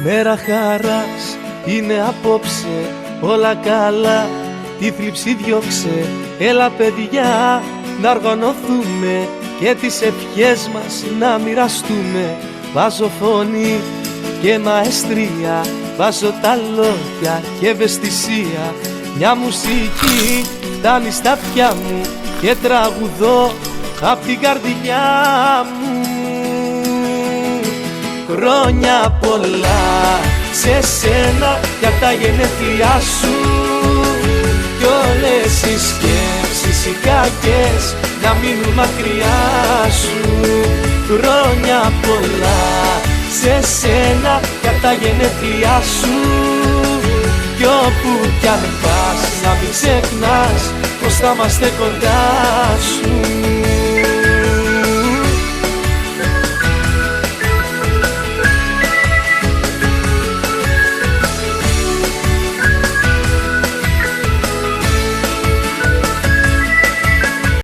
Μέρα χαράς είναι απόψε, όλα καλά, τη θλίψη διώξε. Έλα παιδιά να οργανωθούμε και τις ευχές μας να μοιραστούμε. Βάζω φωνή και μαεστρία, βάζω τα λόγια και ευαισθησία. Μια μουσική φτάνει στα αυτιά μου και τραγουδώ απ' την καρδιά μου. Χρόνια πολλά σε σένα για τα γενέθλιά σου, κι όλες οι σκέψεις οι κακές να μείνουν μακριά σου. Χρόνια πολλά σε σένα για τα γενέθλιά σου, κι όπου κι αν πας να μην ξεχνάς πως θα είμαστε κοντά σου.